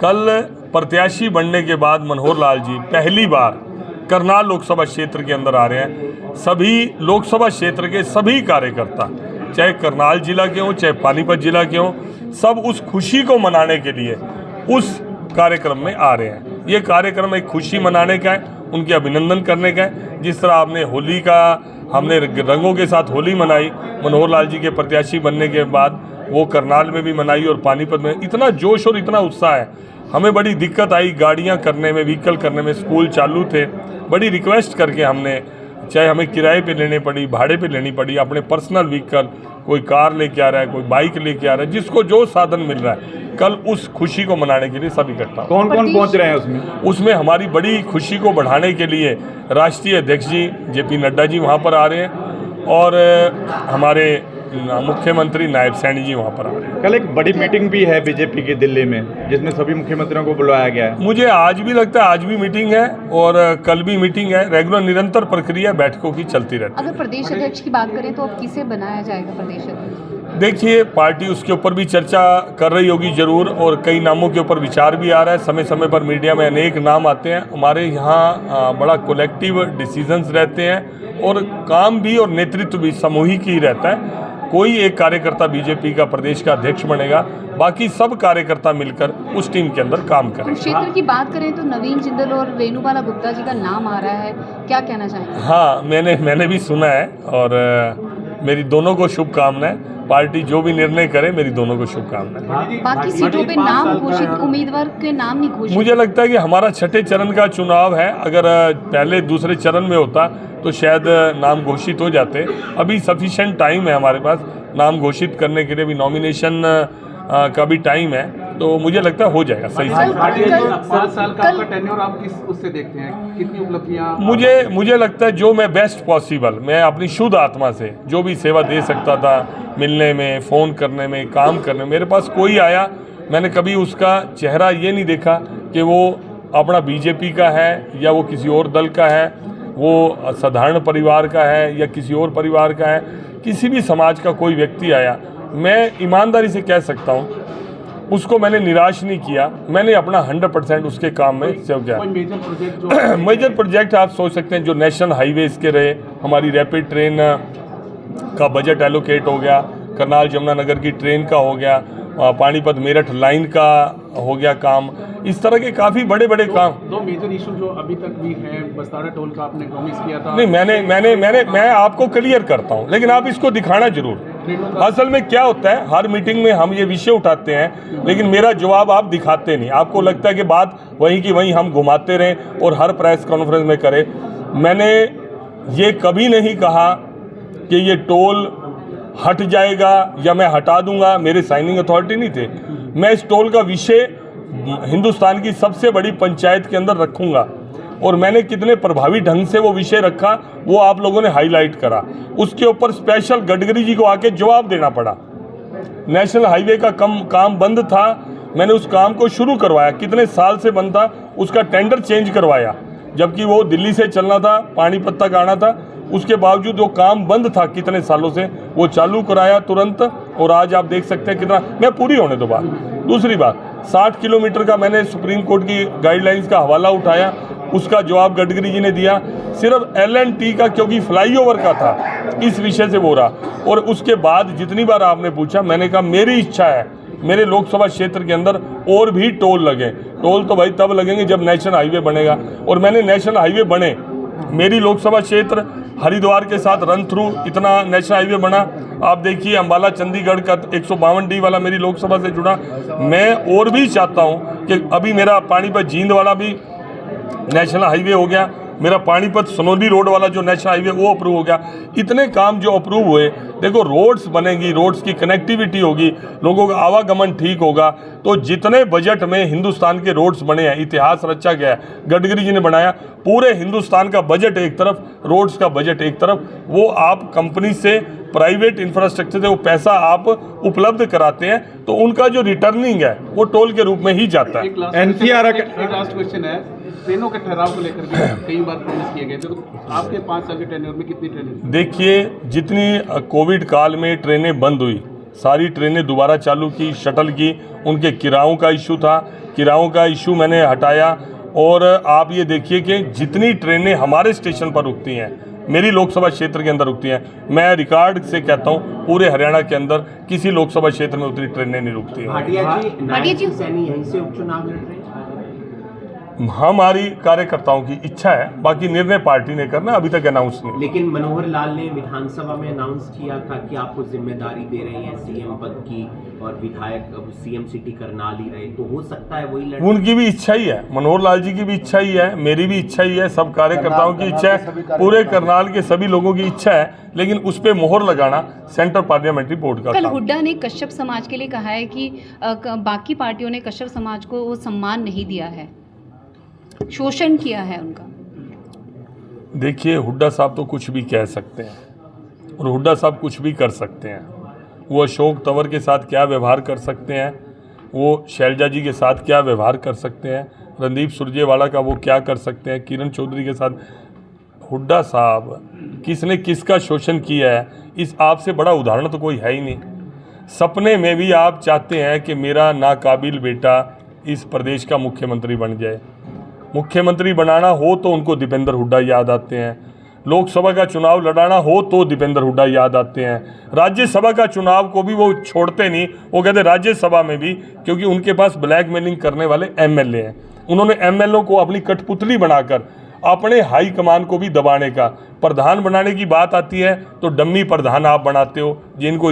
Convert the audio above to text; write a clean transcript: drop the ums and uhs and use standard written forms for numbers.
कल प्रत्याशी बनने के बाद मनोहर लाल जी पहली बार करनाल लोकसभा क्षेत्र के अंदर आ रहे हैं। सभी लोकसभा क्षेत्र के सभी कार्यकर्ता, चाहे करनाल जिला के हों चाहे पानीपत जिला के हों, सब उस खुशी को मनाने के लिए उस कार्यक्रम में आ रहे हैं। ये कार्यक्रम एक खुशी मनाने का है, उनके अभिनंदन करने का है। जिस तरह आपने होली का, हमने रंगों के साथ होली मनाई मनोहर लाल जी के प्रत्याशी बनने के बाद, वो करनाल में भी मनाई और पानीपत में इतना जोश और इतना उत्साह है। हमें बड़ी दिक्कत आई गाड़ियां करने में, व्हीकल करने में, स्कूल चालू थे, बड़ी रिक्वेस्ट करके हमने, चाहे हमें किराए पे लेने पड़ी, भाड़े पे लेनी पड़ी, अपने पर्सनल व्हीकल, कोई कार लेके आ रहा है, कोई बाइक लेके आ रहा है, जिसको जो साधन मिल रहा है, कल उस खुशी को मनाने के लिए सब इकट्ठा। कौन कौन पहुंच रहे हैं उसमें हमारी बड़ी खुशी को बढ़ाने के लिए राष्ट्रीय अध्यक्ष जी JP नड्डा जी वहाँ पर आ रहे हैं और हमारे मुख्यमंत्री नायब सैनी जी वहाँ पर आ रहे हैं। कल एक बड़ी मीटिंग भी है बीजेपी की दिल्ली में, जिसमें सभी मुख्यमंत्रियों को बुलाया गया है। मुझे आज भी लगता है आज भी मीटिंग है और कल भी मीटिंग है। रेगुलर निरंतर प्रक्रिया बैठकों की चलती रहती है। अगर प्रदेश अध्यक्ष की बात करें तो अब किसे बनाया जाएगा प्रदेश अध्यक्ष? देखिए, पार्टी उसके ऊपर भी चर्चा कर रही होगी जरूर, और कई नामों के ऊपर विचार भी आ रहा है। समय समय पर मीडिया में अनेक नाम आते हैं। हमारे यहाँ बड़ा कलेक्टिव डिसीजंस रहते हैं और काम भी और नेतृत्व भी सामूहिक ही रहता है। कोई एक कार्यकर्ता बीजेपी का प्रदेश का अध्यक्ष बनेगा, बाकी सब कार्यकर्ता मिलकर उस टीम के अंदर काम करें। क्षेत्र की बात करें तो नवीन जिंदल और रेणुबाला गुप्ता जी का नाम आ रहा है, क्या कहना चाहेंगे? हाँ, मैंने भी सुना है और मेरी दोनों को शुभकामनाएं। पार्टी जो भी निर्णय करे, मेरी दोनों को शुभकामनाएं। बाकी सीटों पे नाम घोषित, उम्मीदवार के नाम नहीं घोषित। मुझे लगता है कि हमारा छठे चरण का चुनाव है। अगर पहले दूसरे चरण में होता तो शायद नाम घोषित हो जाते। अभी सफिशिएंट टाइम है हमारे पास नाम घोषित करने के लिए, भी नॉमिनेशन का भी टाइम है, तो मुझे लगता है हो जाएगा सही से। 5 साल का आपका टेन्योर आप किस उससे देखते हैं, कितनी उपलब्धियां? मुझे लगता है जो मैं बेस्ट पॉसिबल, मैं अपनी शुद्ध आत्मा से जो भी सेवा दे सकता था, मिलने में, फ़ोन करने में, काम करने में, मेरे पास कोई आया, मैंने कभी उसका चेहरा ये नहीं देखा कि वो अपना बीजेपी का है या वो किसी और दल का है, वो साधारण परिवार का है या किसी और परिवार का है। किसी भी समाज का कोई व्यक्ति आया, मैं ईमानदारी से कह सकता हूँ उसको मैंने निराश नहीं किया। मैंने अपना 100% उसके काम में सेव किया। मेजर प्रोजेक्ट आप सोच सकते हैं जो नेशनल हाईवेज के रहे, हमारी रैपिड ट्रेन का बजट एलोकेट हो गया, करनाल जमुनानगर की ट्रेन का हो गया, पानीपत मेरठ लाइन का हो गया काम। इस तरह के काफ़ी बड़े बड़े काम। दो मेजर इशू जो अभी तक भी है, बस्तारा टोल का आपने प्रॉमिस किया था। नहीं, मैं आपको क्लियर करता हूँ, लेकिन आप इसको दिखाना जरूर। असल में क्या होता है, हर मीटिंग में हम ये विषय उठाते हैं, लेकिन मेरा जवाब आप दिखाते नहीं। आपको लगता है कि बात वहीं की वहीं हम घुमाते रहें और हर प्रेस कॉन्फ्रेंस में करें। मैंने ये कभी नहीं कहा कि ये टोल हट जाएगा या मैं हटा दूंगा, मेरे साइनिंग अथॉरिटी नहीं थे। मैं इस टोल का विषय हिंदुस्तान की सबसे बड़ी पंचायत के अंदर रखूंगा और मैंने कितने प्रभावी ढंग से वो विषय रखा वो आप लोगों ने हाईलाइट करा। उसके ऊपर स्पेशल गडकरी जी को आके जवाब देना पड़ा। नेशनल हाईवे का काम बंद था, मैंने उस काम को शुरू करवाया। कितने साल से बंद था, उसका टेंडर चेंज करवाया, जबकि वो दिल्ली से चलना था, पानीपत तक आना था। उसके बावजूद वो काम बंद था कितने सालों से, वो चालू कराया तुरंत, और आज आप देख सकते हैं कितना। मैं पूरी होने दो बात। दूसरी बात, 60 किलोमीटर का मैंने सुप्रीम कोर्ट की गाइडलाइंस का हवाला उठाया, उसका जवाब गडकरी जी ने दिया। सिर्फ L&T का, क्योंकि फ्लाईओवर का था, इस विषय से वो रहा। और उसके बाद जितनी बार आपने पूछा, मैंने कहा मेरी इच्छा है मेरे लोकसभा क्षेत्र के अंदर और भी टोल लगे। टोल तो भाई तब लगेंगे जब नेशनल हाईवे बनेगा, और मैंने नेशनल हाईवे बने। मेरी लोकसभा क्षेत्र हरिद्वार के साथ रन थ्रू इतना नेशनल हाईवे बना। आप देखिए अंबाला चंडीगढ़ का 152D वाला मेरी लोकसभा से जुड़ा। मैं और भी चाहता हूं कि अभी मेरा पानीपत जींद वाला भी नेशनल हाईवे हो गया, मेरा पानीपत सनोली रोड वाला जो नेशनल हाईवे वो अप्रूव हो गया। इतने काम जो अप्रूव हुए, देखो रोड्स बनेंगी, रोड्स की कनेक्टिविटी होगी, लोगों का आवागमन ठीक होगा। तो जितने बजट में हिंदुस्तान के रोड्स बने हैं, इतिहास रचा गया है, गडकरी जी ने बनाया। पूरे हिंदुस्तान का बजट एक तरफ, रोड्स का बजट एक तरफ, वो आप कंपनी से, प्राइवेट इंफ्रास्ट्रक्चर से वो पैसा आप उपलब्ध कराते हैं, तो उनका जो रिटर्निंग है वो टोल के रूप में ही जाता है। एक लास्ट क्वेश्चन है, ट्रेनों के ठहराव को लेकर के कई बार प्रॉमिस किए गए थे, तो आपके 5 साल के टेन्योर में कितनी ट्रेनें? देखिए, जितनी कोविड काल में ट्रेनें बंद हुई, सारी ट्रेनें दोबारा चालू की, शटल की, उनके किरायों का इशू था। किरायों का इशू मैंने हटाया। और आप ये देखिए कि जितनी ट्रेनें हमारे स्टेशन पर रुकती हैं, मेरी लोकसभा क्षेत्र के अंदर रुकती हैं, मैं रिकॉर्ड से कहता हूँ पूरे हरियाणा के अंदर किसी लोकसभा क्षेत्र में उतनी ट्रेनें नहीं रुकती हैं। भाटिया जी सैनी यहीं से उपचुनाव लड़ रहे हैं। हमारी कार्यकर्ताओं की इच्छा है, बाकी निर्णय पार्टी ने करना, अभी तक अनाउंस नहीं। लेकिन मनोहर लाल ने विधानसभा में अनाउंस किया था कि आपको जिम्मेदारी दे रहे हैं सीएम पद की, और विधायक अब सीएम सिटी करनाल ही रहे, तो हो सकता है वही लड़े। उनकी भी इच्छा ही है, मनोहर लाल जी की भी इच्छा ही है, मेरी भी इच्छा ही है, सब कार्यकर्ताओं की इच्छा है, पूरे करनाल के सभी लोगों की इच्छा है, लेकिन उस पर मोहर लगाना सेंट्रल पार्लियामेंट्री बोर्ड का कल काम। हुड्डा ने कश्यप समाज के लिए कहा है कि बाकी पार्टियों ने कश्यप समाज को वो सम्मान नहीं दिया है, शोषण किया है उनका। देखिए, हुड्डा साहब तो कुछ भी कह सकते हैं और हुड्डा साहब कुछ भी कर सकते हैं। वो अशोक तंवर के साथ क्या व्यवहार कर सकते हैं, वो शैलजा जी के साथ क्या व्यवहार कर सकते हैं, रणदीप सुरजेवाला का वो क्या कर सकते हैं, किरण चौधरी के साथ। हुड्डा साहब किसने किसका शोषण किया है, इस आपसे बड़ा उदाहरण तो कोई है ही नहीं। सपने में भी आप चाहते हैं कि मेरा नाकाबिल बेटा इस प्रदेश का मुख्यमंत्री बन जाए। मुख्यमंत्री बनाना हो तो उनको दीपेंद्र हुड्डा याद आते हैं, लोकसभा का चुनाव लड़ाना हो तो दीपेंद्र हुड्डा याद आते हैं, राज्यसभा का चुनाव को भी वो छोड़ते नहीं, वो कहते राज्यसभा में भी, क्योंकि उनके पास ब्लैकमेलिंग करने वाले एमएलए हैं। उन्होंने एमएलए को अपनी कठपुतली बनाकर अपने हाई कमान को भी दबाने का, प्रधान बनाने की बात आती है तो डम्मी प्रधान आप बनाते हो जिनको